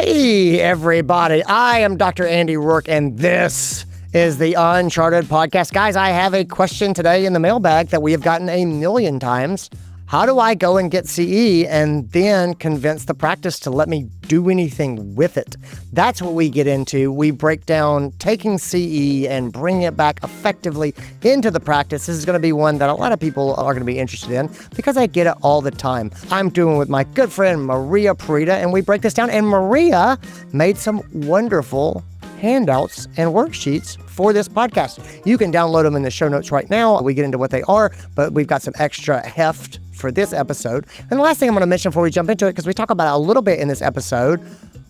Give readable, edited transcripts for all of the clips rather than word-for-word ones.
Hey, everybody. I am Dr. Andy Roark, and this is the Uncharted Podcast. Guys, I have a question today in the mailbag that we have gotten a million times. How do I go and get CE and then convince the practice to let me do anything with it? That's what we get into. We break down taking CE and bringing it back effectively into the practice. This is going to be one that a lot of people are going to be interested in because I get it all the time. I'm doing with my good friend Maria Pirita, and we break this down. And Maria made some wonderful handouts and worksheets for this podcast. You can download them in the show notes right now. We get into what they are, but we've got some extra heft for this episode. And the last thing I'm going to mention before we jump into it, because we talk about it a little bit in this episode,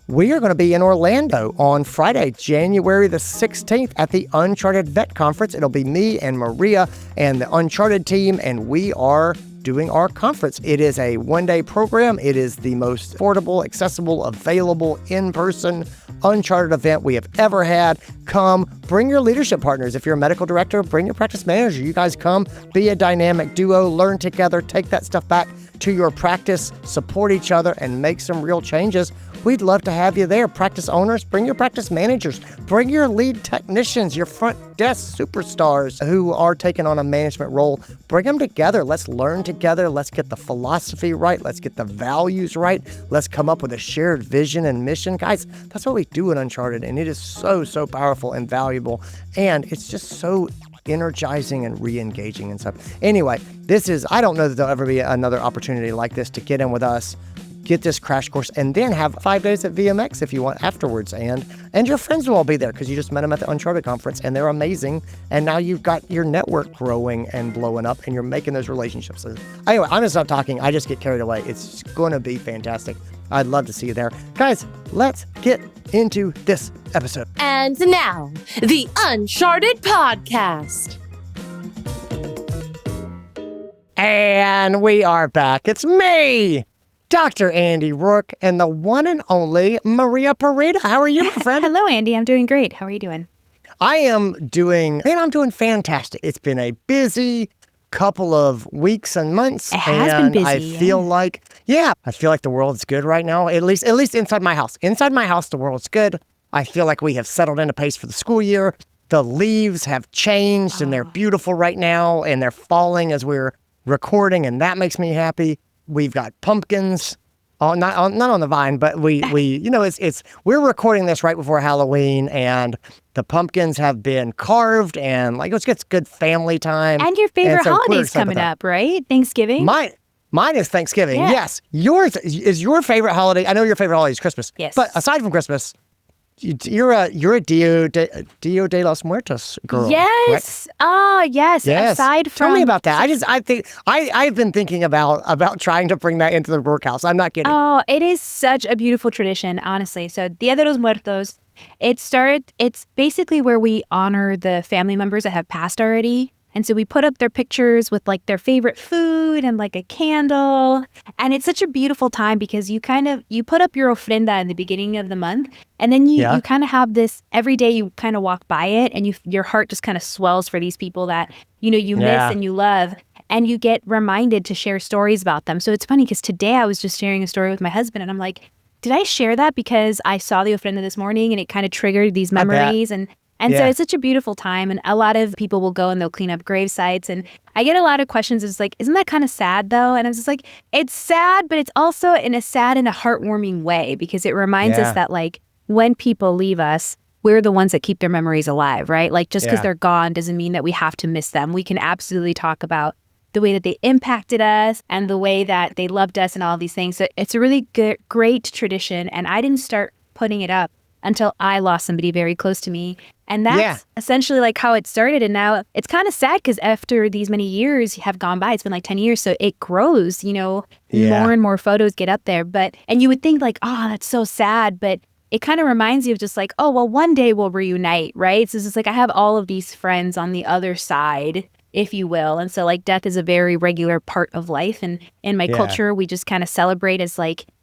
we are going to be in Orlando on Friday, January the 16th at the Uncharted Vet Conference. It'll be me and Maria and the Uncharted team, and we are doing our conference. It is a one-day program. It is the most affordable, accessible, available, in-person Uncharted event we have ever had. Come, bring your leadership partners. If you're a medical director, bring your practice manager. You guys come, be a dynamic duo, learn together, take that stuff back to your practice, support each other, and make some real changes. We'd love to have you there. Practice owners, bring your practice managers, bring your lead technicians, your front desk superstars who are taking on a management role. Bring them together. Let's learn together. Let's get the philosophy right. Let's get the values right. Let's come up with a shared vision and mission. Guys, that's what we do in Uncharted, and it is so, so powerful and valuable, and it's just so energizing and re-engaging and stuff. Anyway, I don't know that there'll ever be another opportunity like this to get in with us, get this crash course, and then have 5 days at VMX if you want afterwards. And your friends will all be there because you just met them at the Uncharted conference, and they're amazing. And now you've got your network growing and blowing up, and you're making those relationships. Anyway, I'm going to stop talking. I just get carried away. It's going to be fantastic. I'd love to see you there. Guys, let's get into this episode. And now, the Uncharted Podcast. And we are back. It's me, Dr. Andy Roark, and the one and only Maria Pirita. How are you, my friend? Hello, Andy. I'm doing great. How are you doing? I'm doing fantastic. It's been a busy couple of weeks and months. It has been busy. I feel like the world's good right now. At least inside my house. Inside my house, the world's good. I feel like we have settled into pace for the school year. The leaves have changed and they're beautiful right now, and they're falling as we're recording, and that makes me happy. We've got pumpkins, not on the vine, but we're recording this right before Halloween, and the pumpkins have been carved, and it's good family time. And your favorite holiday's coming up, right? Thanksgiving? Mine is Thanksgiving. Yeah. Yes. Yours is your favorite holiday. I know your favorite holiday is Christmas. Yes. But aside from Christmas, you're a Dia de los Muertos girl. Yes. Right? Oh, yes. Aside from... Tell me about that. I've been thinking about trying to bring that into the workhouse. I'm not kidding. Oh, it is such a beautiful tradition, honestly. So Dia de los Muertos, it's basically where we honor the family members that have passed already. And so we put up their pictures with their favorite food and a candle. And it's such a beautiful time because you put up your ofrenda in the beginning of the month. And then you kind of have this, every day you kind of walk by it and your heart just kind of swells for these people that, you miss and you love. And you get reminded to share stories about them. So it's funny because today I was just sharing a story with my husband and I'm like, did I share that because I saw the ofrenda this morning and it kind of triggered these memories? And so it's such a beautiful time, and a lot of people will go and they'll clean up grave sites. And I get a lot of questions. It's isn't that kind of sad though? And I was just like, it's sad, but it's also in a heartwarming way because it reminds us that when people leave us, we're the ones that keep their memories alive, right? Just because they're gone doesn't mean that we have to miss them. We can absolutely talk about the way that they impacted us and the way that they loved us and all of these things. So it's a really great tradition. And I didn't start putting it up until I lost somebody very close to me. And that's essentially how it started. And now it's kind of sad because after these many years have gone by, it's been 10 years. So it grows, more and more photos get up there. And you would think that's so sad. But it kind of reminds you of just one day we'll reunite, right? So it's just I have all of these friends on the other side, if you will. And so death is a very regular part of life. And in my culture, we just kind of celebrate as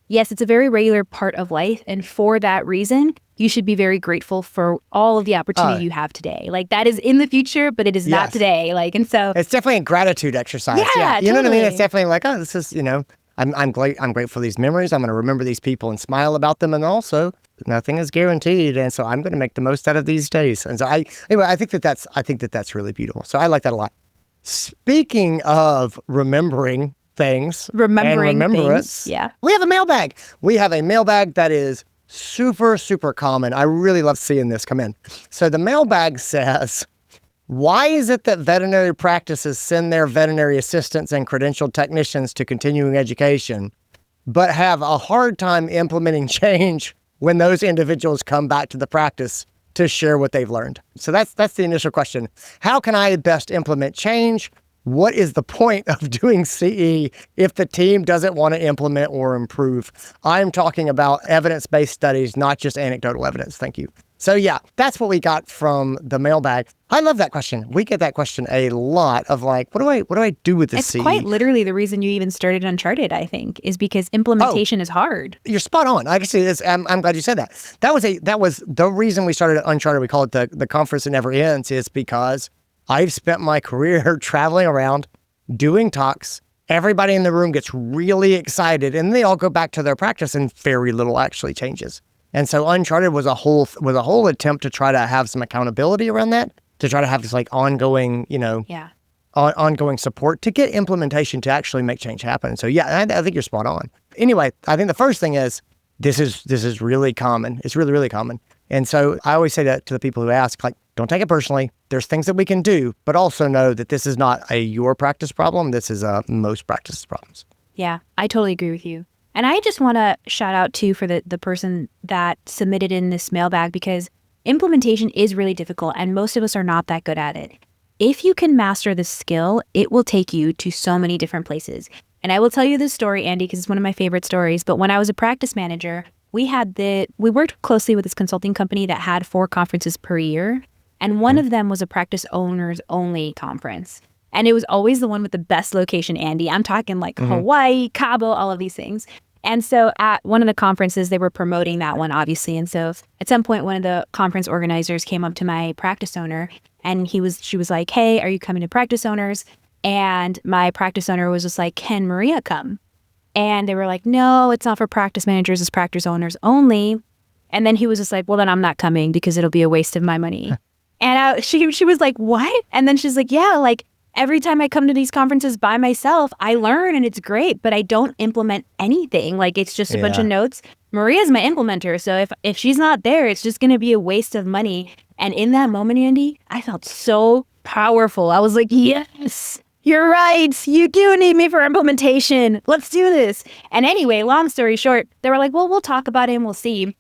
yes, it's a very regular part of life. And for that reason, you should be very grateful for all of the opportunity you have today. That is in the future, but it is not today. And so it's definitely a gratitude exercise. Yeah, You know what I mean? totally. It's definitely this is, I'm grateful for these memories. I'm going to remember these people and smile about them. And also, nothing is guaranteed. And so I'm going to make the most out of these days. And so I think that's really beautiful. So I like that a lot. Speaking of remembering things, Things, yeah. we have a mailbag. We have a mailbag that is super, super common. I really love seeing this come in. So the mailbag says, why is it that veterinary practices send their veterinary assistants and credentialed technicians to continuing education, but have a hard time implementing change when those individuals come back to the practice to share what they've learned? So that's the initial question. How can I best implement change? What is the point of doing CE if the team doesn't want to implement or improve? I'm talking about evidence-based studies, not just anecdotal evidence. Thank you. So yeah, that's what we got from the mailbag. I love that question. We get that question a lot of like, what do I do with this CE? It's quite literally the reason you even started Uncharted, I think, is because implementation is hard. You're spot on. I can see this. I'm glad you said that. That was the reason we started Uncharted. We call it the conference that never ends, is because I've spent my career traveling around, doing talks. Everybody in the room gets really excited, and they all go back to their practice, and very little actually changes. And so Uncharted was a whole attempt to try to have some accountability around that, to try to have this like ongoing, ongoing support to get implementation to actually make change happen. So yeah, I think you're spot on. Anyway, I think the first thing is this is really common. It's really, really common. And so I always say that to the people who ask, like, don't take it personally. There's things that we can do, but also know that this is not your practice problem. This is most practice problems. Yeah, I totally agree with you. And I just want to shout out too for the person that submitted in this mailbag, because implementation is really difficult and most of us are not that good at it. If you can master this skill, it will take you to so many different places. And I will tell you this story, Andy, because it's one of my favorite stories. But when I was a practice manager, we worked closely with this consulting company that had 4 conferences per year. And one of them was a practice owners only conference. And it was always the one with the best location, Andy. I'm talking like Hawaii, Cabo, all of these things. And so at one of the conferences, they were promoting that one, obviously. And so at some point, one of the conference organizers came up to my practice owner and she was like, hey, are you coming to practice owners? And my practice owner was just like, can Maria come? And they were like, no, it's not for practice managers, it's practice owners only. And then he was just like, well, then I'm not coming because it'll be a waste of my money. And she was like, what? And then she's like, yeah, like, every time I come to these conferences by myself, I learn and it's great, but I don't implement anything. Like, it's just a bunch of notes. Maria's my implementer. So if she's not there, it's just going to be a waste of money. And in that moment, Andy, I felt so powerful. I was like, yes, you're right. You do need me for implementation. Let's do this. And anyway, long story short, they were like, well, we'll talk about it and we'll see.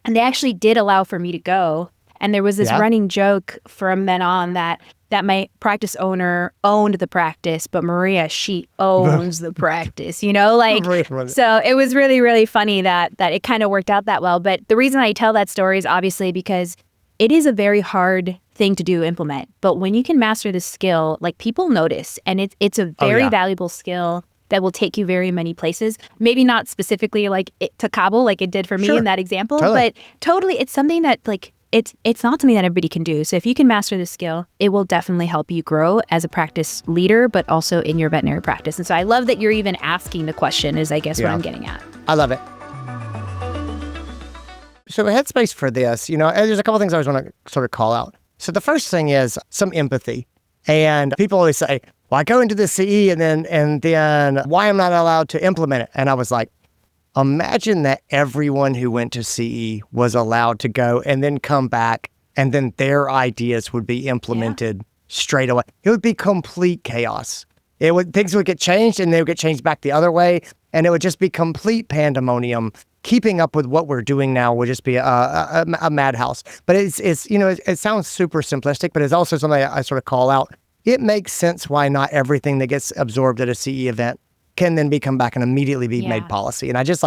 And they actually did allow for me to go. And there was this running joke from then on that my practice owner owned the practice, but Maria, she owns the practice, like, so it was really, really funny that it kind of worked out that well. But the reason I tell that story is obviously because it is a very hard thing to implement. But when you can master this skill, like, people notice, and it's a very valuable skill that will take you very many places. Maybe not specifically like to Cabo, like it did for me in that example, but totally it's something that like, it's not something that everybody can do. So if you can master this skill, it will definitely help you grow as a practice leader, but also in your veterinary practice. And so I love that you're even asking the question is, I guess, what I'm getting at. I love it. So a headspace for this, there's a couple things I always want to sort of call out. So the first thing is some empathy. And people always say, well, I go into the CE and then why am I not allowed to implement it? And I was like, imagine that everyone who went to CE was allowed to go and then come back, and then their ideas would be implemented straight away. It would be complete chaos. Things would get changed, and they would get changed back the other way, and it would just be complete pandemonium. Keeping up with what we're doing now would just be a madhouse. But it sounds super simplistic, but it's also something I sort of call out. It makes sense why not everything that gets absorbed at a CE event can then come back and immediately be made policy. And I just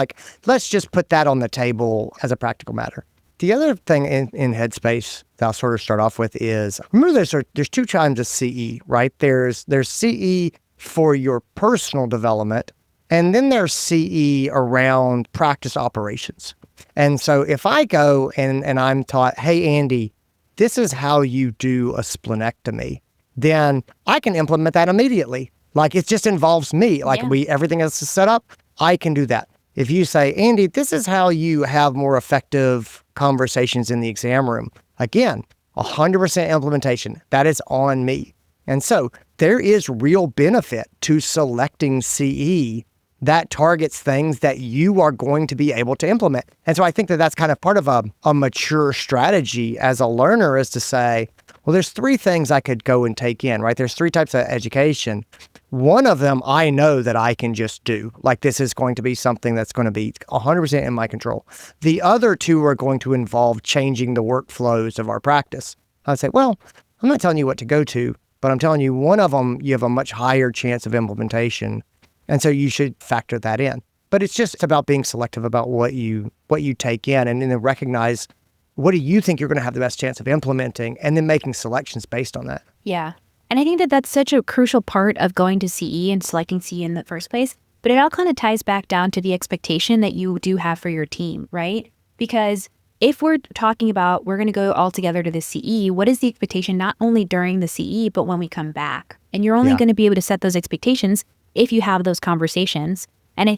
let's just put that on the table as a practical matter. The other thing in Headspace that I'll sort of start off with is, remember there's 2 kinds of CE, right? There's CE for your personal development, and then there's CE around practice operations. And so if I go and I'm taught, hey, Andy, this is how you do a splenectomy, then I can implement that immediately. Like, it just involves me. Like, everything is set up. I can do that. If you say, Andy, this is how you have more effective conversations in the exam room, again, 100% implementation. That is on me. And so there is real benefit to selecting CE that targets things that you are going to be able to implement. And so I think that that's kind of part of a mature strategy as a learner, is to say, well, there's 3 things I could go and take in, right? There's 3 types of education. One of them I know that I can just do. Like, this is going to be something that's going to be 100% in my control. The other 2 are going to involve changing the workflows of our practice. I'd say, well, I'm not telling you what to go to, but I'm telling you one of them, you have a much higher chance of implementation. And so you should factor that in. But it's about being selective about what you take in, and then recognize, what do you think you're going to have the best chance of implementing, and then making selections based on that. Yeah. And I think that that's such a crucial part of going to CE and selecting CE in the first place. But it all kind of ties back down to the expectation that you do have for your team, right? Because if we're talking about we're going to go all together to the CE, what is the expectation not only during the CE, but when we come back? And you're only going to be able to set those expectations if you have those conversations. And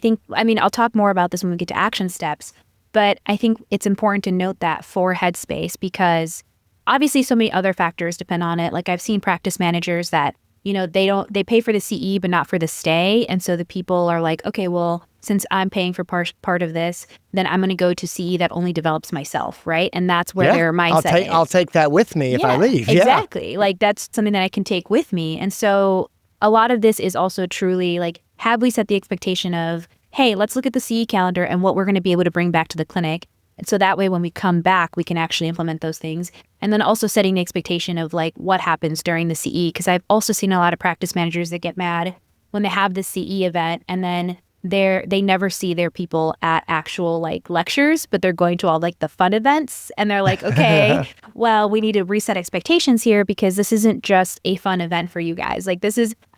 I'll talk more about this when we get to action steps, but I think it's important to note that for Headspace, because obviously so many other factors depend on it. Like, I've seen practice managers that, they pay for the CE, but not for the stay. And so the people are like, okay, well, since I'm paying for part of this, then I'm going to go to CE that only develops myself, right? And that's where their mindset is. I'll take that with me if I leave. Exactly. Like, that's something that I can take with me. And so a lot of this is also truly like, have we set the expectation of, hey, let's look at the CE calendar and what we're going to be able to bring back to the clinic. And so that way, when we come back, we can actually implement those things. And then also setting the expectation of like what happens during the CE. Because I've also seen a lot of practice managers that get mad when they have the CE event and then they never see their people at actual like lectures, but they're going to all like the fun events. And they're like, okay, well, we need to reset expectations here, because this isn't just a fun event for you guys. Like,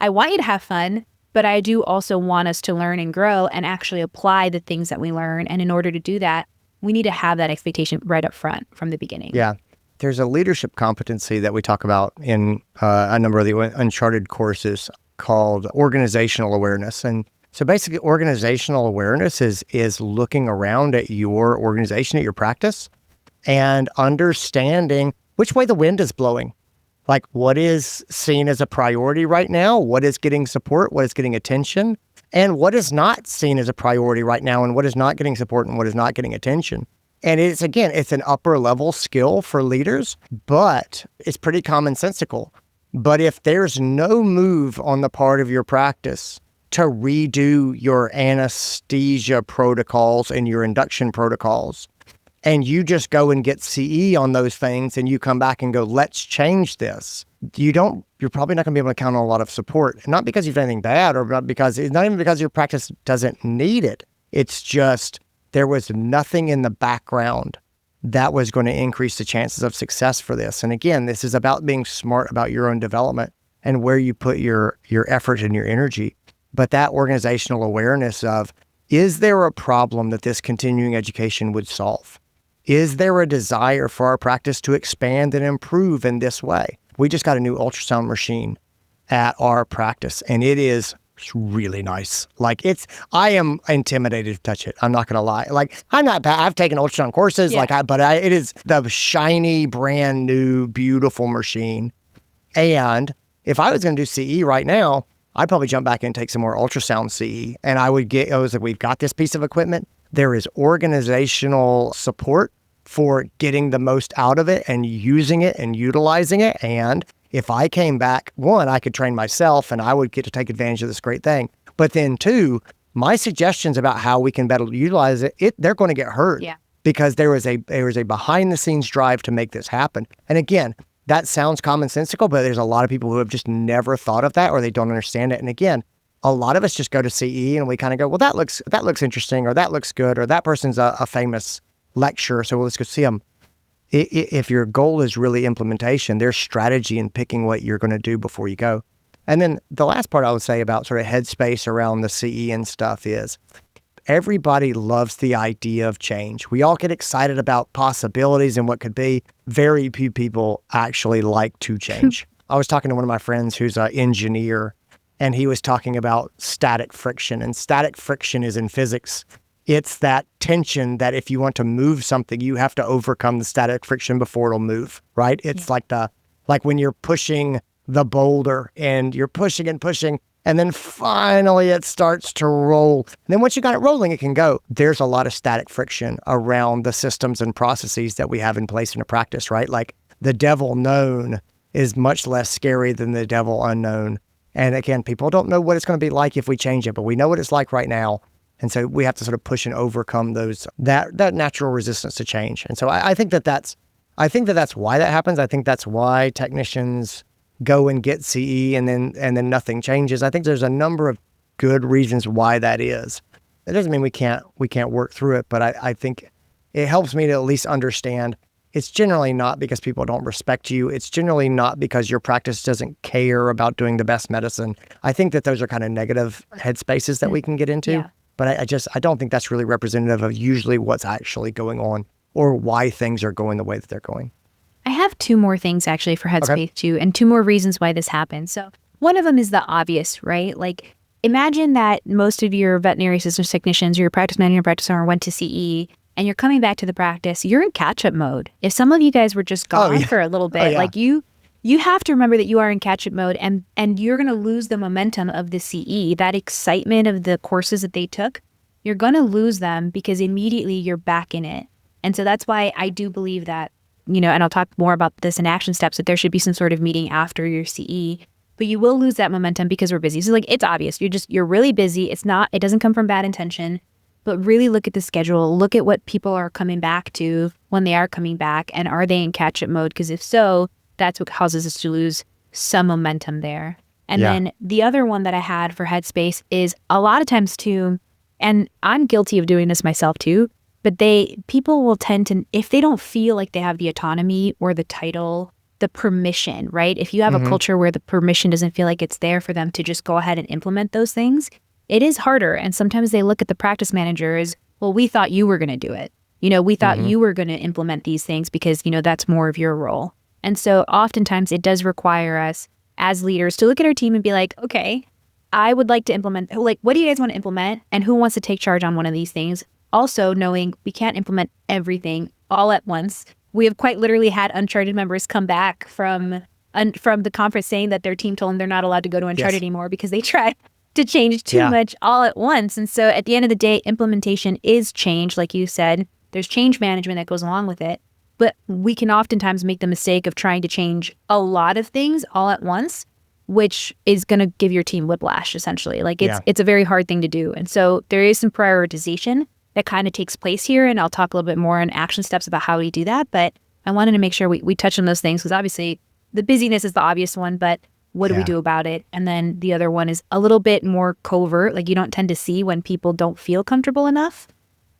I want you to have fun, but I do also want us to learn and grow and actually apply the things that we learn. And in order to do that, we need to have that expectation right up front from the beginning. Yeah. There's a leadership competency that we talk about in a number of the Uncharted courses called organizational awareness. And so basically, organizational awareness is looking around at your organization, at your practice, and understanding which way the wind is blowing. Like, what is seen as a priority right now? What is getting support? What is getting attention? And what is not seen as a priority right now? And what is not getting support? And what is not getting attention? And it's an upper level skill for leaders, but it's pretty commonsensical. But if there's no move on the part of your practice to redo your anesthesia protocols and your induction protocols, and you just go and get CE on those things, and you come back and go, let's change this, you're probably not going to be able to count on a lot of support. Not because you've done anything bad, or not even because your practice doesn't need it. It's just there was nothing in the background that was going to increase the chances of success for this. And again, this is about being smart about your own development and where you put your effort and your energy. But that organizational awareness of, is there a problem that this continuing education would solve? Is there a desire for our practice to expand and improve in this way? We just got a new ultrasound machine at our practice, and it's really nice. Like, I am intimidated to touch it. I'm not going to lie. Like, I'm not bad. I've taken ultrasound courses, it is the shiny, brand new, beautiful machine. And if I was going to do CE right now, I'd probably jump back and take some more ultrasound CE. And I was like, we've got this piece of equipment. There is organizational support for getting the most out of it and using it and utilizing it. And if I came back, 1, I could train myself and I would get to take advantage of this great thing. But then 2, my suggestions about how we can better utilize it, they're going to get heard. Yeah. Because there was a behind the scenes drive to make this happen. And again, that sounds commonsensical, but there's a lot of people who have just never thought of that, or they don't understand it. And again, a lot of us just go to CE and we kind of go, well, that looks interesting, or that looks good, or that person's a famous lecturer, so let's go see them. If your goal is really implementation, there's strategy in picking what you're going to do before you go. And then the last part I would say about sort of headspace around the CE and stuff is, everybody loves the idea of change. We all get excited about possibilities and what could be. Very few people actually like to change. I was talking to one of my friends who's an engineer, and he was talking about static friction. And static friction is in physics. It's that tension that if you want to move something, you have to overcome the static friction before it'll move, right? It's like when you're pushing the boulder and you're pushing and pushing, and then finally it starts to roll. And then once you got it rolling, it can go. There's a lot of static friction around the systems and processes that we have in place in a practice, right? Like the devil known is much less scary than the devil unknown. And again, people don't know what it's going to be like if we change it, but we know what it's like right now. And so we have to sort of push and overcome that natural resistance to change. And so I think that's why that happens. I think that's why technicians go and get CE and then nothing changes. I think there's a number of good reasons why that is. It doesn't mean we can't work through it, but I think it helps me to at least understand it's generally not because people don't respect you. It's generally not because your practice doesn't care about doing the best medicine. I think that those are kind of negative headspaces that we can get into. Yeah. But I don't think that's really representative of usually what's actually going on or why things are going the way that they're going. I have two more things actually for Headspace too, and two more reasons why this happens. So one of them is the obvious, right? Like imagine that most of your veterinary systems technicians or your practice manager or practice owner went to CE and you're coming back to the practice, you're in catch-up mode. If some of you guys were just gone for a little bit, like you have to remember that you are in catch-up mode and you're going to lose the momentum of the CE, that excitement of the courses that they took. You're going to lose them because immediately you're back in it. And so that's why I do believe that, and I'll talk more about this in action steps, that there should be some sort of meeting after your CE, but you will lose that momentum because we're busy. So like, it's obvious. You're really busy. It doesn't come from bad intention, but really look at the schedule. Look at what people are coming back to when they are coming back. And are they in catch-up mode? Because if so, that's what causes us to lose some momentum there. And then the other one that I had for Headspace is a lot of times too, and I'm guilty of doing this myself too, but people will tend to, if they don't feel like they have the autonomy or the title, the permission, right? If you have a culture where the permission doesn't feel like it's there for them to just go ahead and implement those things, it is harder. And sometimes they look at the practice manager as, well, we thought you were going to do it. We thought you were going to implement these things because, that's more of your role. And so oftentimes it does require us as leaders to look at our team and be like, okay, I would like to implement, like, what do you guys want to implement? And who wants to take charge on one of these things? Also knowing we can't implement everything all at once. We have quite literally had Uncharted members come back from the conference saying that their team told them they're not allowed to go to Uncharted anymore because they tried to change too much all at once. And so at the end of the day, implementation is change, like you said. There's change management that goes along with it. But we can oftentimes make the mistake of trying to change a lot of things all at once, which is going to give your team whiplash, essentially. Like it's a very hard thing to do. And so there is some prioritization that kind of takes place here. And I'll talk a little bit more in action steps about how we do that. But I wanted to make sure we touch on those things because obviously the busyness is the obvious one, but what do we do about it? And then the other one is a little bit more covert. Like you don't tend to see when people don't feel comfortable enough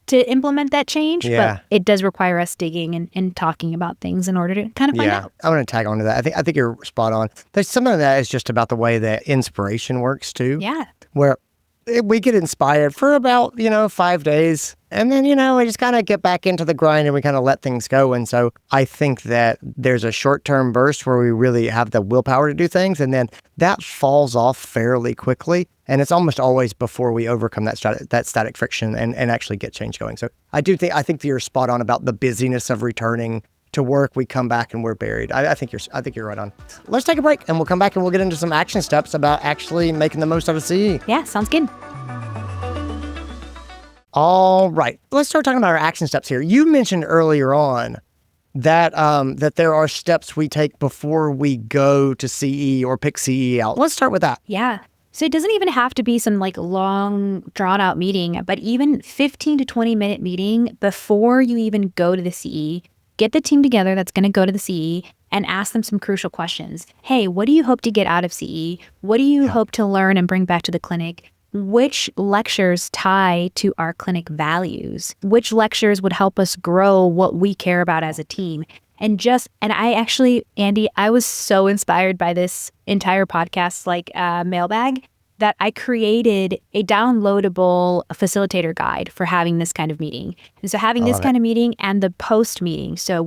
to implement that change, but it does require us digging and talking about things in order to kind of find out. I want to tag on to that. I think you're spot on. There's some of that is just about the way that inspiration works too. Yeah. Where we get inspired for about, 5 days. And then, we just kind of get back into the grind and we kind of let things go. And so I think that there's a short-term burst where we really have the willpower to do things. And then that falls off fairly quickly. And it's almost always before we overcome that static friction and actually get change going. So I think that you're spot on about the busyness of returning to work. We come back and we're buried. I think you're right on. Let's take a break and we'll come back and we'll get into some action steps about actually making the most out of CE. Yeah, sounds good. All right, let's start talking about our action steps here. You mentioned earlier on that that there are steps we take before we go to CE or pick CE out. Let's start with that. Yeah. So it doesn't even have to be some like long drawn out meeting, but even 15 to 20 minute meeting before you even go to the CE, get the team together that's going to go to the CE and ask them some crucial questions. Hey, what do you hope to get out of CE? What do you hope to learn and bring back to the clinic? Which lectures tie to our clinic values? Which lectures would help us grow what we care about as a team? And I actually, Andy, I was so inspired by this entire podcast, mailbag, that I created a downloadable facilitator guide for having this kind of meeting. And so having this kind of meeting and the post meeting. So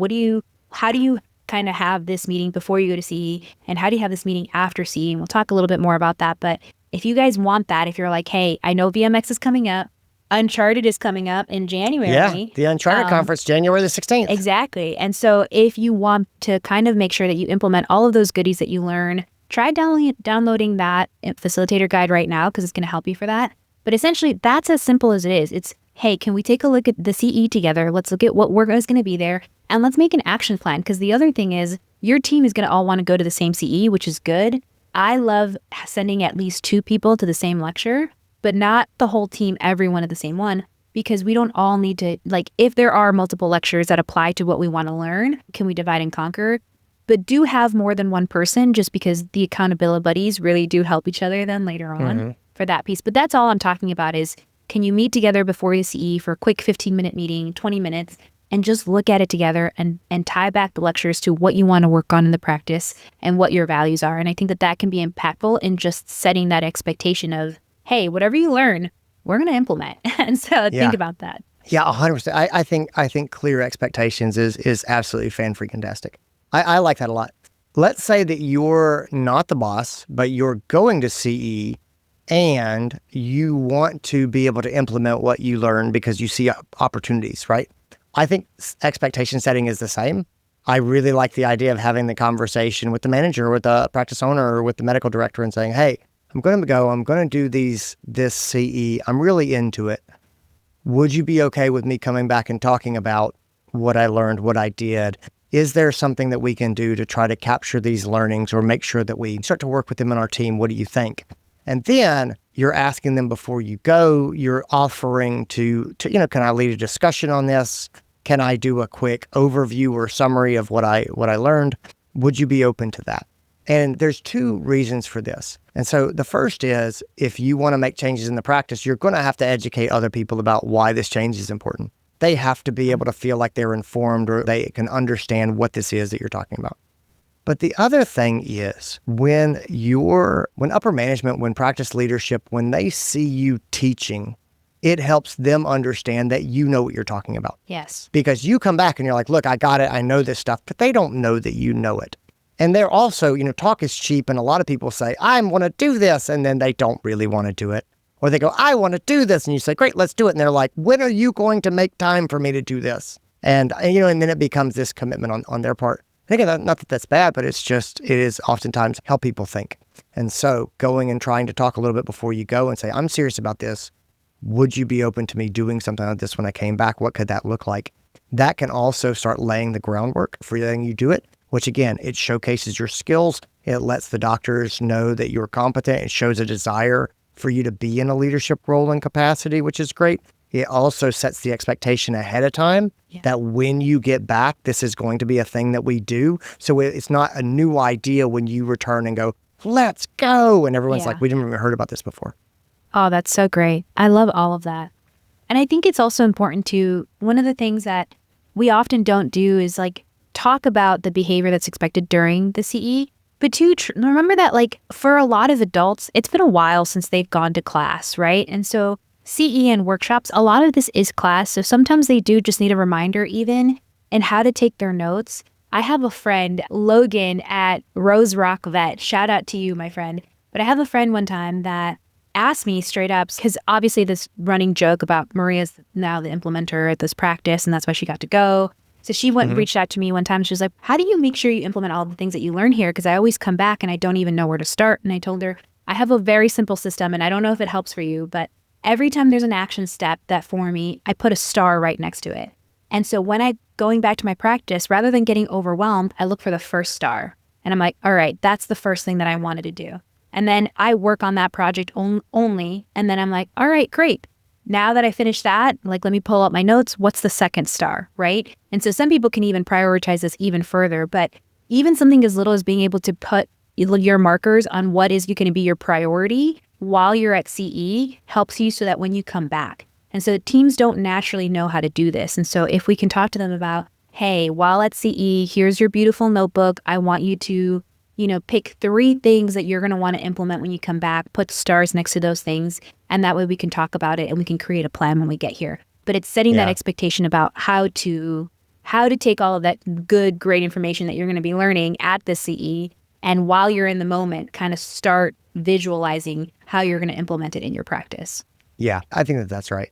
how do you kind of have this meeting before you go to CE, and how do you have this meeting after CE? And we'll talk a little bit more about that, but if you guys want that, if you're like, hey, I know VMX is coming up, Uncharted is coming up in January. Yeah, the Uncharted conference, January the 16th. Exactly. And so if you want to kind of make sure that you implement all of those goodies that you learn, try downloading that facilitator guide right now because it's going to help you for that. But essentially, that's as simple as it is. It's, hey, can we take a look at the CE together? Let's look at what work is going to be there. And let's make an action plan. Because the other thing is, your team is going to all want to go to the same CE, which is good. I love sending at least 2 people to the same lecture, but not the whole team, everyone at the same one, because we don't all need to, like, if there are multiple lectures that apply to what we want to learn, can we divide and conquer? But do have more than one person, just because the accountability buddies really do help each other then later on for that piece. But that's all I'm talking about is, can you meet together before you CE for a quick 15-minute meeting, 20 minutes, and just look at it together and tie back the lectures to what you want to work on in the practice and what your values are. And I think that can be impactful in just setting that expectation of, hey, whatever you learn, we're going to implement. And so think about that. Yeah, 100%. I think clear expectations is absolutely fan-freaking-tastic. I like that a lot. Let's say that you're not the boss, but you're going to CE and you want to be able to implement what you learn because you see opportunities, right? I think expectation setting is the same. I really like the idea of having the conversation with the manager, with the practice owner, or with the medical director and saying, hey, I'm going to do this CE. I'm really into it. Would you be okay with me coming back and talking about what I learned, what I did? Is there something that we can do to try to capture these learnings or make sure that we start to work with them in our team? What do you think? And then you're asking them before you go, you're offering to can I lead a discussion on this? Can I do a quick overview or summary of what I learned? Would you be open to that? And there's 2 reasons for this. And so the first is, if you want to make changes in the practice, you're going to have to educate other people about why this change is important. They have to be able to feel like they're informed or they can understand what this is that you're talking about. But the other thing is, when upper management, when practice leadership, when they see you teaching, it helps them understand that you know what you're talking about. Yes. Because you come back and you're like, look, I got it. I know this stuff, but they don't know that you know it. And they're also, talk is cheap. And a lot of people say, I want to do this. And then they don't really want to do it. Or they go, I want to do this. And you say, great, let's do it. And they're like, when are you going to make time for me to do this? And then it becomes this commitment on their part. I think not that that's bad, but it is oftentimes how people think. And so going and trying to talk a little bit before you go and say, I'm serious about this. Would you be open to me doing something like this when I came back? What could that look like? That can also start laying the groundwork for letting you do it, which again, it showcases your skills. It lets the doctors know that you're competent. It shows a desire for you to be in a leadership role and capacity, which is great. It also sets the expectation ahead of time that when you get back, this is going to be a thing that we do. So it's not a new idea when you return and go, let's go. And everyone's like, we didn't even heard about this before. Oh, that's so great. I love all of that. And I think it's also important one of the things that we often don't do is talk about the behavior that's expected during the CE. But remember that for a lot of adults, it's been a while since they've gone to class, right? And so CE and workshops, a lot of this is class. So sometimes they do just need a reminder even and how to take their notes. I have a friend, Logan at Rose Rock Vet. Shout out to you, my friend. But I have a friend one time that asked me straight up, because obviously this running joke about Maria's now the implementer at this practice, and that's why she got to go. So she went and reached out to me one time. She was like, how do you make sure you implement all the things that you learn here? Because I always come back and I don't even know where to start. And I told her, I have a very simple system, and I don't know if it helps for you, but every time there's an action step that for me, I put a star right next to it. And so when going back to my practice, rather than getting overwhelmed, I look for the first star. And I'm like, all right, that's the first thing that I wanted to do. And then I work on that project only. And then I'm like, all right, great. Now that I finished that, let me pull up my notes. What's the second star, right? And so some people can even prioritize this even further. But even something as little as being able to put your markers on what is going to be your priority while you're at CE helps you so that when you come back. And so teams don't naturally know how to do this. And so if we can talk to them about, hey, while at CE, here's your beautiful notebook. I want you to pick 3 things that you're going to want to implement when you come back, put stars next to those things, and that way we can talk about it and we can create a plan when we get here. But it's setting that expectation about how to take all of that good, great information that you're going to be learning at the CE And while you're in the moment, kind of start visualizing how you're going to implement it in your practice. Yeah, I think that's right.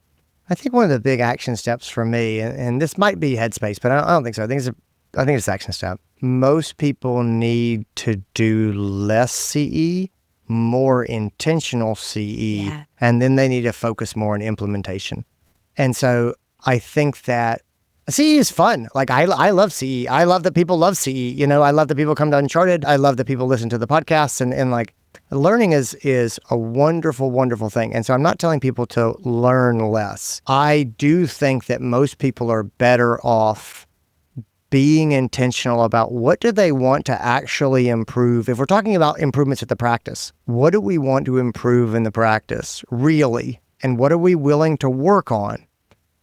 I think one of the big action steps for me, and this might be headspace, but I don't think so. I think it's action step. Most people need to do less CE, more intentional CE, and then they need to focus more on implementation. And so I think that CE is fun. Like I love CE. I love that people love CE. You know, I love that people come to Uncharted. I love that people listen to the podcasts, and like learning is a wonderful, wonderful thing. And so I'm not telling people to learn less. I do think that most people are better off being intentional about what do they want to actually improve. If we're talking about improvements at the practice, what do we want to improve in the practice, really? And what are we willing to work on?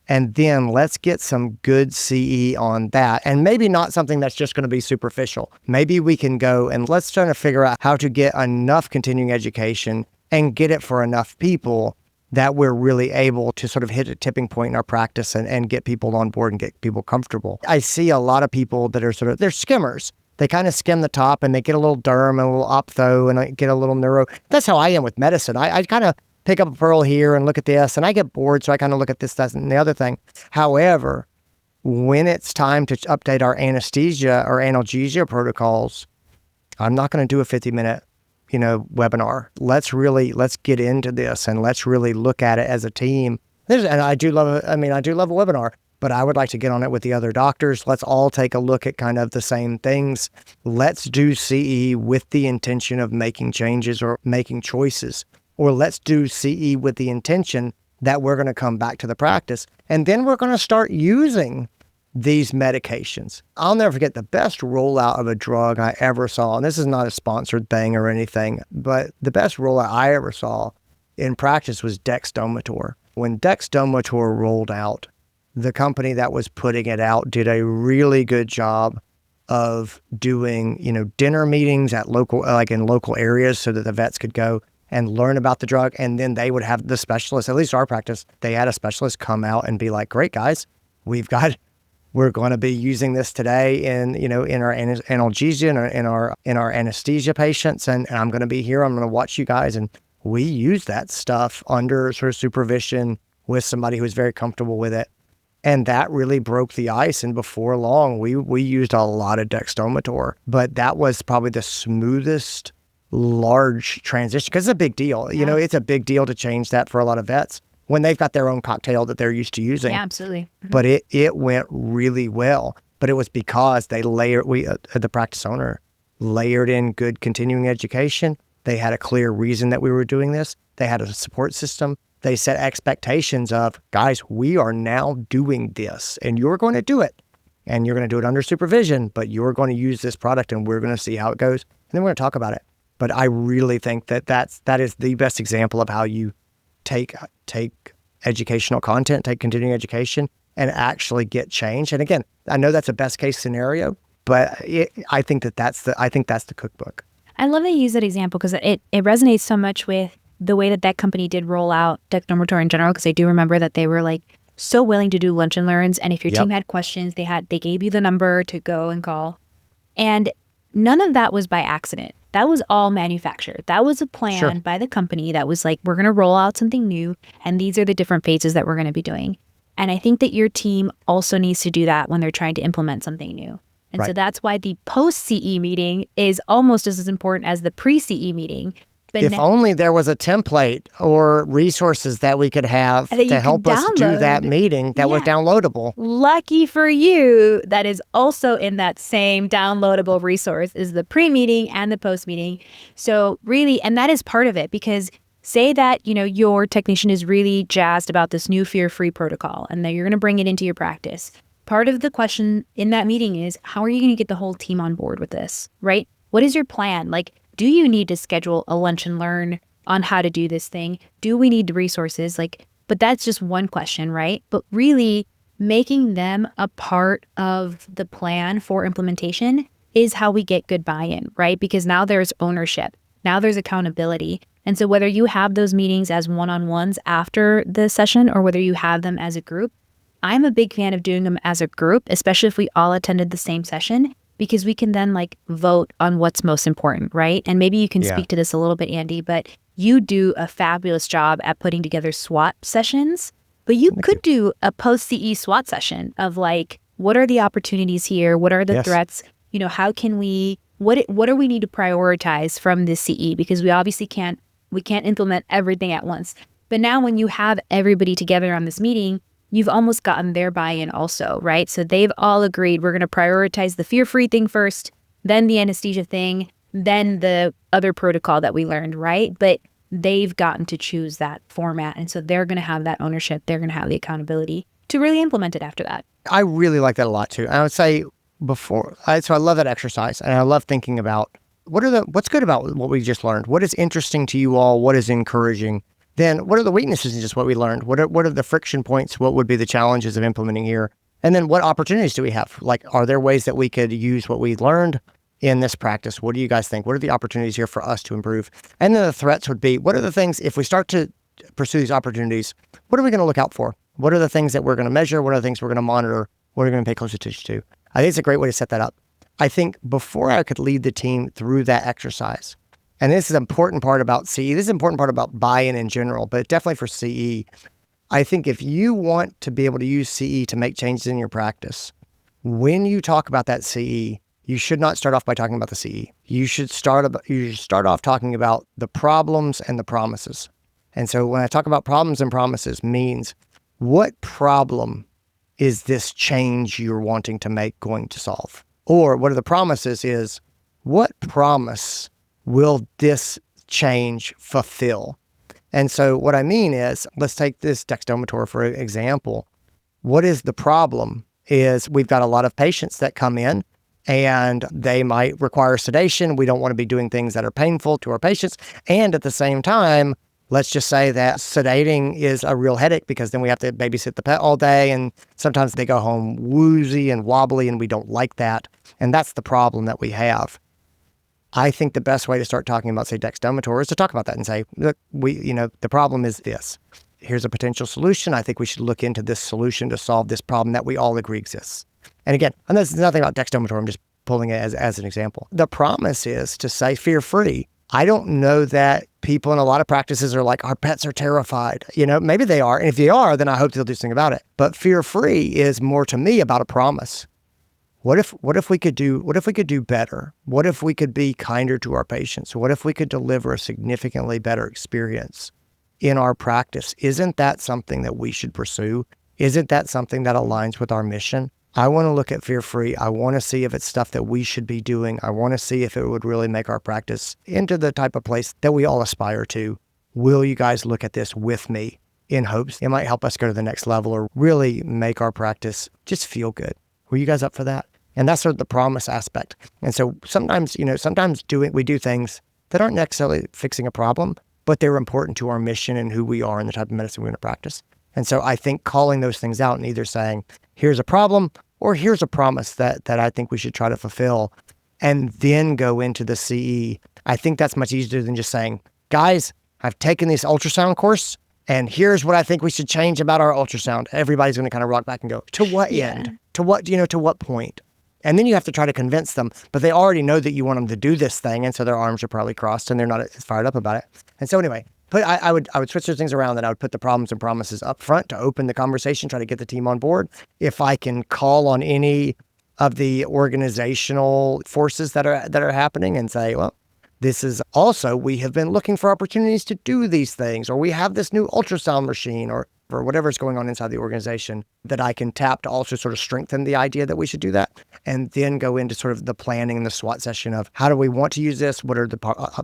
And then let's get some good CE on that. And maybe not something that's just going to be superficial. Maybe we can go and let's try to figure out how to get enough continuing education and get it for enough people that we're really able to sort of hit a tipping point in our practice and get people on board and get people comfortable. I see a lot of people that are they're skimmers. They kind of skim the top and they get a little derm and a little optho and I get a little neuro. That's how I am with medicine. I kind of pick up a pearl here and look at this and I get bored. So I kind of look at this, that, and the other thing. However, when it's time to update our anesthesia or analgesia protocols, I'm not going to do a 50-minute webinar. Let's get into this and let's really look at it as a team. And I do love a webinar, but I would like to get on it with the other doctors. Let's all take a look at kind of the same things. Let's do CE with the intention of making changes or making choices, or let's do CE with the intention that we're going to come back to the practice and then we're going to start using these medications. I'll never forget the best rollout of a drug I ever saw, and this is not a sponsored thing or anything, but the best rollout I ever saw in practice was Dexdomitor. When Dexdomitor rolled out, the company that was putting it out did a really good job of doing, dinner meetings at in local areas so that the vets could go and learn about the drug, and then they would have the specialist, at least our practice, they had a specialist come out and be like, great guys, we're going to be using this today in our analgesia and in our anesthesia patients. And I'm going to be here. I'm going to watch you guys. And we use that stuff under sort of supervision with somebody who's very comfortable with it. And that really broke the ice. And before long, we used a lot of Dexdomitor. But that was probably the smoothest large transition because it's a big deal. Yeah. It's a big deal to change that for a lot of vets when they've got their own cocktail that they're used to using. Yeah, absolutely. Mm-hmm. But it went really well. But it was because they the practice owner layered in good continuing education. They had a clear reason that we were doing this. They had a support system. They set expectations of, guys, we are now doing this and you're going to do it. And you're going to do it under supervision, but you're going to use this product and we're going to see how it goes. And then we're going to talk about it. But I really think that is the best example of how you take educational content, take continuing education, and actually get change. And again, I know that's a best case scenario, but I think that's the cookbook. I love that you use that example because it resonates so much with the way that company did roll out Dexdomitor in general. Because I do remember that they were like so willing to do lunch and learns, and if your team had questions, they gave you the number to go and call, and none of that was by accident. That was all manufactured. That was a plan by the company that was like, we're going to roll out something new, and these are the different phases that we're going to be doing. And I think that your team also needs to do that when they're trying to implement something new. And so that's why the post-CE meeting is almost as important as the pre-CE meeting. But if only there was a template or resources that we could have to help us do that meeting that was downloadable. Lucky for you, that is also in that same downloadable resource is the pre-meeting and the post-meeting. So really, and that is part of it, because say that, your technician is really jazzed about this new fear-free protocol and that you're going to bring it into your practice. Part of the question in that meeting is, how are you going to get the whole team on board with this, right? What is your plan? Like, do you need to schedule a lunch and learn on how to do this thing? Do we need the resources? But that's just one question, right? But really making them a part of the plan for implementation is how we get good buy-in, right? Because now there's ownership. Now there's accountability. And so whether you have those meetings as one-on-ones after the session or whether you have them as a group, I'm a big fan of doing them as a group, especially if we all attended the same session, because we can then like vote on what's most important, right? And maybe you can Yeah. speak to this a little bit, Andy, but you do a fabulous job at putting together SWOT sessions, but you could do a post-CE SWOT session of like, what are the opportunities here? What are the Yes. threats? How can we, what do we need to prioritize from this CE? Because we obviously can't implement everything at once. But now when you have everybody together on this meeting, you've almost gotten their buy-in also, right? So they've all agreed we're going to prioritize the fear-free thing first, then the anesthesia thing, then the other protocol that we learned, right? But they've gotten to choose that format. And so they're going to have that ownership. They're going to have the accountability to really implement it after that. I really like that a lot too. I would say so I love that exercise, and I love thinking about what's good about what we just learned. What is interesting to you all? What is encouraging? Then what are the weaknesses in just what we learned? What are the friction points? What would be the challenges of implementing here? And then what opportunities do we have? Like, are there ways that we could use what we learned in this practice? What do you guys think? What are the opportunities here for us to improve? And then the threats would be, what are the things, if we start to pursue these opportunities, what are we going to look out for? What are the things that we're going to measure? What are the things we're going to monitor? What are we going to pay close attention to? I think it's a great way to set that up. I think before I could lead the team through that exercise, and this is an important part about CE, this is an important part about buy-in in general, but definitely for CE, I think if you want to be able to use CE to make changes in your practice, when you talk about that CE, you should not start off by talking about the CE. You should start off talking about the problems and the promises. And so when I talk about problems and promises means, what problem is this change you're wanting to make going to solve? Or what are the promises is, what promise will this change fulfill? And so what I mean is, let's take this dexdomitor for example. What is the problem is we've got a lot of patients that come in and they might require sedation. We don't want to be doing things that are painful to our patients. And at the same time, let's just say that sedating is a real headache because then we have to babysit the pet all day. And sometimes they go home woozy and wobbly and we don't like that. And that's the problem that we have. I think the best way to start talking about, say, dexdomitor is to talk about that and say, look, the problem is this. Here's a potential solution. I think we should look into this solution to solve this problem that we all agree exists. And again, and this is nothing about dexdomitor. I'm just pulling it as an example. The promise is to say fear-free. I don't know that people in a lot of practices are like, our pets are terrified. Maybe they are. And if they are, then I hope they'll do something about it. But fear-free is more to me about a promise. What if we could do better? What if we could be kinder to our patients? What if we could deliver a significantly better experience in our practice? Isn't that something that we should pursue? Isn't that something that aligns with our mission? I want to look at fear-free. I want to see if it's stuff that we should be doing. I want to see if it would really make our practice into the type of place that we all aspire to. Will you guys look at this with me in hopes it might help us go to the next level or really make our practice just feel good? Were you guys up for that? And that's sort of the promise aspect. And so sometimes we do things that aren't necessarily fixing a problem, but they're important to our mission and who we are and the type of medicine we're going to practice. And so I think calling those things out and either saying, here's a problem or here's a promise that I think we should try to fulfill and then go into the CE. I think that's much easier than just saying, guys, I've taken this ultrasound course and here's what I think we should change about our ultrasound. Everybody's going to kind of rock back and go, to what end? To what point? And then you have to try to convince them, but they already know that you want them to do this thing. And so their arms are probably crossed and they're not as fired up about it. And so anyway, but I would switch those things around and I would put the problems and promises up front to open the conversation, try to get the team on board. If I can call on any of the organizational forces that are happening and say, well, this is also, we have been looking for opportunities to do these things, or we have this new ultrasound machine, or whatever's going on inside the organization that I can tap to also sort of strengthen the idea that we should do that. And then go into sort of the planning and the SWOT session of how do we want to use this? What are the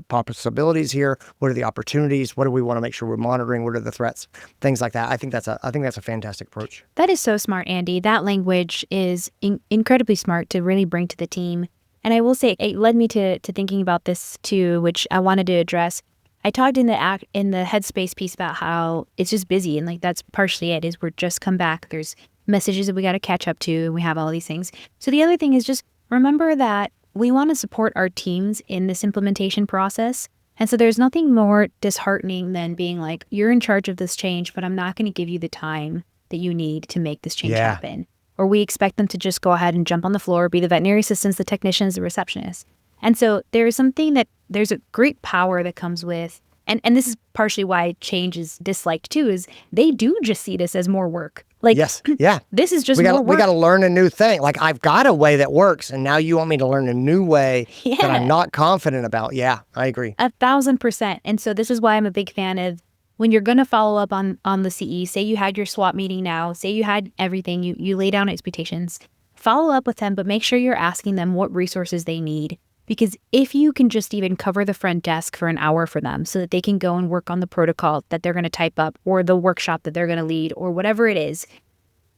possibilities here? What are the opportunities? What do we want to make sure we're monitoring? What are the threats? Things like that. I think that's a fantastic approach. That is so smart, Andy. That language is incredibly smart to really bring to the team. And I will say it led me to thinking about this too, which I wanted to address. I talked in the headspace piece about how it's just busy, and like that's partially it. Is we're just come back. There's messages that we got to catch up to, and we have all these things. So the other thing is just remember that we want to support our teams in this implementation process. And so there's nothing more disheartening than being like, you're in charge of this change, but I'm not going to give you the time that you need to make this change happen. or we expect them to just go ahead and jump on the floor, be the veterinary assistants, the technicians, the receptionists. And so there's a great power that comes with, and this is partially why change is disliked too, is they do just see this as more work. Like, yes, yeah. This is just more work. We got to learn a new thing. Like, I've got a way that works, and now you want me to learn a new way that I'm not confident about. Yeah, I agree. 1,000%. And so this is why I'm a big fan of when you're going to follow up on the CE, say you had your SWAT meeting now, say you had everything, you lay down expectations, follow up with them, but make sure you're asking them what resources they need. Because if you can just even cover the front desk for an hour for them so that they can go and work on the protocol that they're going to type up or the workshop that they're going to lead or whatever it is,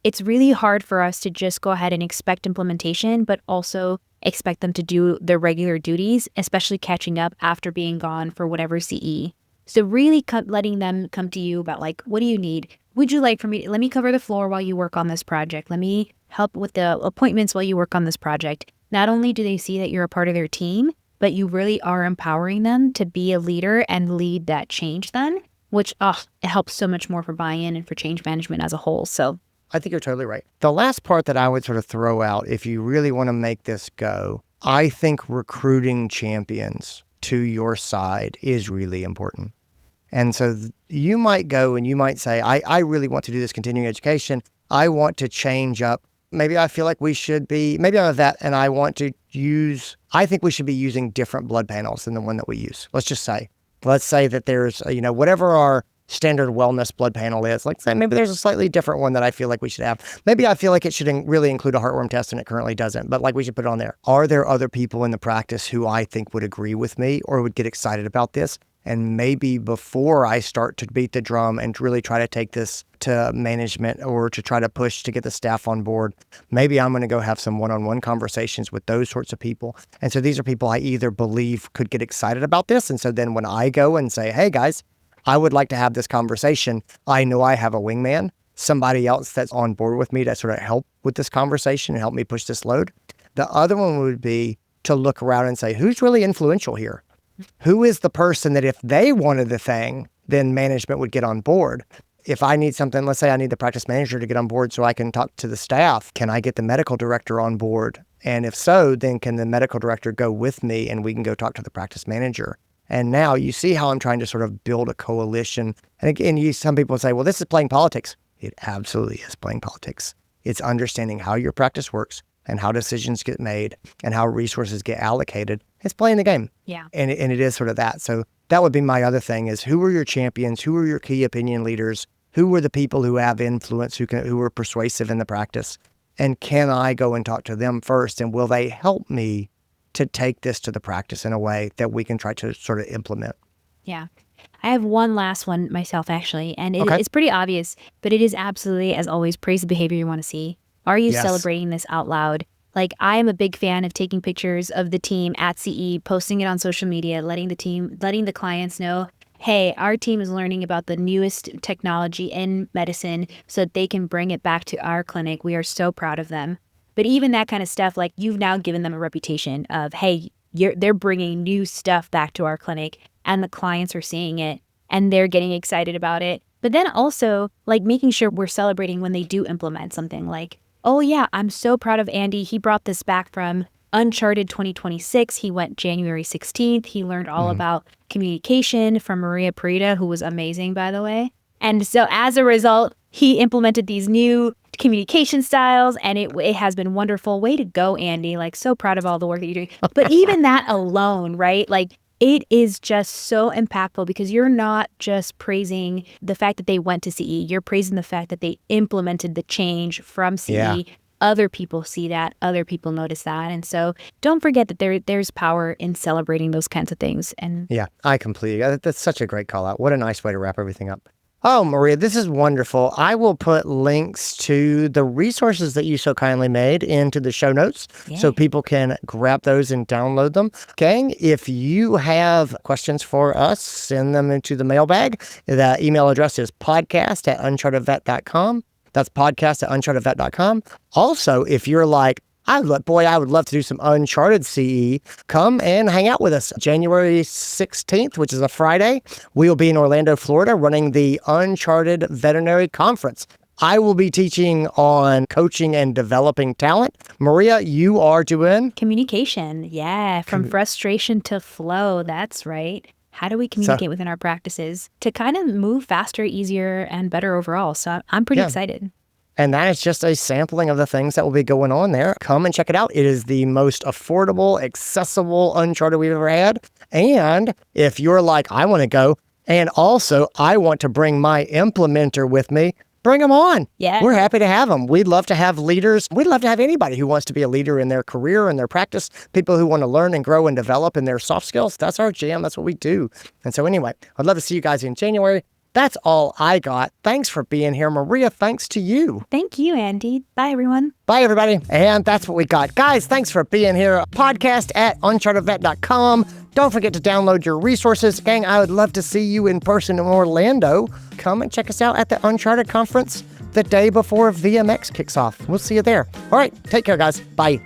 it's really hard for us to just go ahead and expect implementation, but also expect them to do their regular duties, especially catching up after being gone for whatever CE. So really letting them come to you about like, what do you need? Would you like for me? Let me cover the floor while you work on this project. Let me help with the appointments while you work on this project. Not only do they see that you're a part of their team, but you really are empowering them to be a leader and lead that change then, which it helps so much more for buy-in and for change management as a whole. So I think you're totally right. The last part that I would sort of throw out, if you really want to make this go, I think recruiting champions to your side is really important. And so you might go and you might say, I really want to do this continuing education. I want to change up. Maybe I feel like maybe I'm a vet and I think we should be using different blood panels than the one that we use. Let's say that there's, whatever our standard wellness blood panel is, like say maybe there's a slightly different one that I feel like we should have. Maybe I feel like it should really include a heartworm test and it currently doesn't, but like we should put it on there. Are there other people in the practice who I think would agree with me or would get excited about this? And maybe before I start to beat the drum and really try to take this to management or to try to push to get the staff on board, maybe I'm going to go have some one-on-one conversations with those sorts of people. And so these are people I either believe could get excited about this. And so then when I go and say, hey guys, I would like to have this conversation, I know I have a wingman, somebody else that's on board with me to sort of help with this conversation and help me push this load. The other one would be to look around and say, who's really influential here? Who is the person that if they wanted the thing, then management would get on board? If I need something, let's say I need the practice manager to get on board so I can talk to the staff, can I get the medical director on board? And if so, then can the medical director go with me and we can go talk to the practice manager? And now you see how I'm trying to sort of build a coalition. And again, some people say, well, this is playing politics. It absolutely is playing politics. It's understanding how your practice works and how decisions get made and how resources get allocated. It's playing the game. Yeah. And it is sort of that. So that would be my other thing is who are your champions? Who are your key opinion leaders? Who are the people who have influence, who are persuasive in the practice? And can I go and talk to them first? And will they help me to take this to the practice in a way that we can try to sort of implement? Yeah. I have one last one myself, actually. And it's pretty obvious, but it is absolutely, as always, praise the behavior you want to see. Are you celebrating this out loud? Like, I am a big fan of taking pictures of the team at CE, posting it on social media, letting the clients know, hey, our team is learning about the newest technology in medicine so that they can bring it back to our clinic. We are so proud of them. But even that kind of stuff, like you've now given them a reputation of, hey, they're bringing new stuff back to our clinic and the clients are seeing it and they're getting excited about it. But then also like making sure we're celebrating when they do implement something like, oh yeah, I'm so proud of Andy. He brought this back from Uncharted 2026. He went January 16th. He learned all about communication from Maria Pirita, who was amazing, by the way. And so as a result, he implemented these new communication styles and it has been wonderful. Way to go, Andy. Like, so proud of all the work that you're doing. But even that alone, right? Like, it is just so impactful because you're not just praising the fact that they went to CE. You're praising the fact that they implemented the change from CE. Yeah. Other people see that. Other people notice that. And so don't forget that there's power in celebrating those kinds of things. And yeah, I completely. That's such a great call out. What a nice way to wrap everything up. Oh, Maria, this is wonderful. I will put links to the resources that you so kindly made into the show notes so people can grab those and download them. Okay, if you have questions for us, send them into the mailbag. The email address is podcast@unchartedvet.com. That's podcast@unchartedvet.com. Also, if you're like, I would love to do some Uncharted CE. Come and hang out with us. January 16th, which is a Friday, we will be in Orlando, Florida, running the Uncharted Veterinary Conference. I will be teaching on coaching and developing talent. Maria, you are doing Communication. Yeah. From frustration to flow. That's right. How do we communicate within our practices to kind of move faster, easier, and better overall? So I'm pretty excited. And that is just a sampling of the things that will be going on there. Come and check it out. It is the most affordable, accessible Uncharted we've ever had. And if you're like, I want to go, and also I want to bring my implementer with me, bring them on. Yeah. We're happy to have them. We'd love to have leaders. We'd love to have anybody who wants to be a leader in their career and their practice, people who want to learn and grow and develop in their soft skills. That's our jam. That's what we do. And so anyway, I'd love to see you guys in January. That's all I got. Thanks for being here, Maria. Thanks to you. Thank you, Andy. Bye, everyone. Bye, everybody. And that's what we got. Guys, thanks for being here. Podcast at unchartedvet.com. Don't forget to download your resources. Gang, I would love to see you in person in Orlando. Come and check us out at the Uncharted Conference the day before VMX kicks off. We'll see you there. All right. Take care, guys. Bye.